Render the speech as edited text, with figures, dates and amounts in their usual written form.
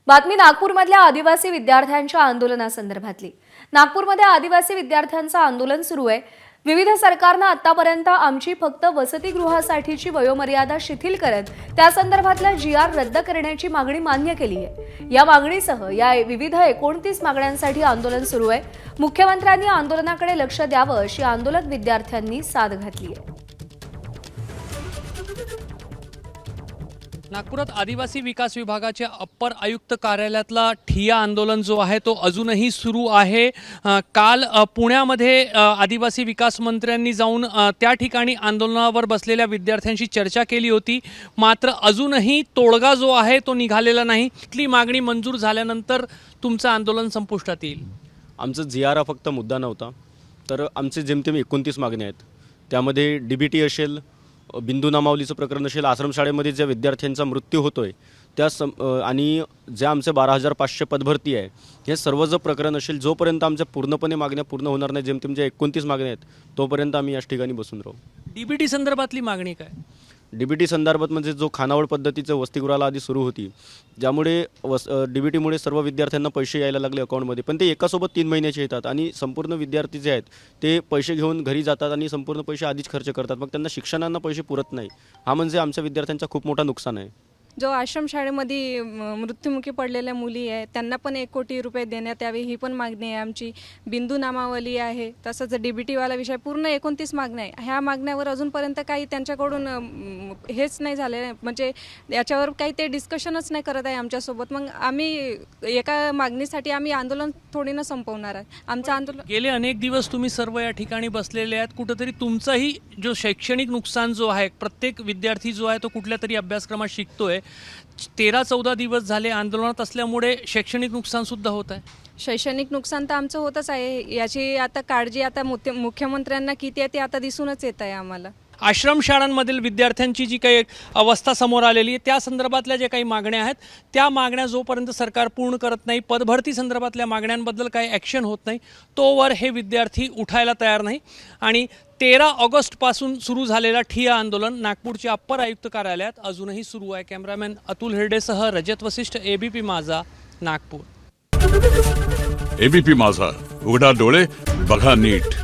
बातमी नागपूरमधल्या आदिवासी विद्यार्थ्यांच्या आंदोलनासंदर्भातली। नागपूरमध्ये आदिवासी विद्यार्थ्यांचं आंदोलन सुरू आहे। विविध सरकारनं आतापर्यंत आमची फक्त वसतिगृहासाठीची वयोमर्यादा शिथिल करत त्या संदर्भातला GR रद्द करण्याची मागणी मान्य केली आहे। या मागणीसह या विविध 29 मागण्यांसाठी आंदोलन सुरू आहे। मुख्यमंत्र्यांनी आंदोलनाकडे लक्ष द्यावं अशी आंदोलक विद्यार्थ्यांनी साद घातली आहे। नागपुरात आदिवासी विकास विभागाच्या अप्पर आयुक्त कार्यालयातला ठिय्या आंदोलन जो आहे तो अजूनही सुरू आहे। काल पुण्यामध्ये आदिवासी विकास मंत्र्यांनी जाऊन त्या ठिकाणी आंदोलनावर बसलेल्या विद्यार्थ्यांशी चर्चा केली होती, मात्र अजूनही तोडगा जो आहे तो निघालेला नाही। कुठली मागणी मंजूर झाल्यानंतर तुमचं आंदोलन संपुष्टात येईल? आमचं GR हा फक्त मुद्दा नव्हता, तर आमचे जेमतेम 29 मागण्या आहेत। त्यामध्ये DBT असेल, बिंदू नामावलीचं प्रकरण असेल, आश्रमशाळेमध्ये ज्या विद्यार्थ्यांचा मृत्यू होतोय त्या आणि ज्या आमचे 12,500 पदभरती आहे, हे सर्व जर प्रकरण असेल, जोपर्यंत आमच्या पूर्णपणे मागण्या पूर्ण होणार नाही, जेमतेम ज्या 29 मागण्या आहेत तोपर्यंत आम्ही याच ठिकाणी बसून राहू। DBT संदर्भातली मागणी काय? DBT संदर्भात म्हणजे जो खानावळ पद्धतीचं वसतिगृहाला आधी सुरू होती, ज्यामुळे DBTमुळे सर्व विद्यार्थ्यांना पैसे यायला लागले अकाउंटमध्ये, पण ते एकासोबत 3 महिन्याचे येतात आणि संपूर्ण विद्यार्थी जे आहेत ते पैसे घेऊन घरी जातात आणि संपूर्ण पैसे आधीच खर्च करतात, मग त्यांना शिक्षणांना पैसे पुरत नाही। हा म्हणजे आमच्या विद्यार्थ्यांचा खूप मोठा नुकसान आहे। जो आश्रमशाळेमध्ये मृत्युमुखी पडलेल्या मुली आहेत त्यांना पण 1 कोटी रुपये देण्यात यावे, ही पण मागणी आहे आमची। बिंदू नामावली आहे, तसंच DBTवाला विषय, पूर्ण 29 मागण्या आहे। ह्या मागण्यावर अजूनपर्यंत काही त्यांच्याकडून हेच नाही झाले, म्हणजे याच्यावर काही ते डिस्कशनच नाही करत आहे आमच्यासोबत। मग आम्ही एका मागणीसाठी आम्ही आंदोलन थोडी ना संपवणार आहे। आमचं आंदोलन गेले अनेक दिवस तुम्ही सर्व या ठिकाणी बसलेले आहेत। कुठेतरी तुमचाही जो शैक्षणिक नुकसान जो आहे, प्रत्येक विद्यार्थी जो आहे तो कुठल्या तरी अभ्यासक्रमात शिकतोय, 13-14 दिवस झाले आंदोलनात असल्यामुळे शैक्षणिक नुकसान सुद्धा होत आहे। शैक्षणिक नुकसान तर आमचं होतच आहे, याची आता काळजी आता मुख्यमंत्र्यांना किती आहे ते आता दिसूनच येत आहे आम्हाला। आश्रमशाळांमधील विद्यार्थ्यांची जी काही अवस्था समोर आलेली आहे त्या संदर्भातल्या ज्या काही मागण्या आहेत त्या मागण्या जोपर्यंत सरकार पूर्ण करत नाही, पदभरती संदर्भातल्या मागण्यांबद्दल काही ॲक्शन होत नाही, तोवर हे विद्यार्थी उठायला तयार नाही। आणि 13 ऑगस्टपासून सुरू झालेला ठिय्या आंदोलन नागपूरच्या अप्पर आयुक्त कार्यालयात अजूनही सुरू आहे। कॅमेरामॅन अतुल हिरडेसह रजत वसिष्ठ, ABP माझा, नागपूर। ABP माझा, उघडा डोळे बघा नीट।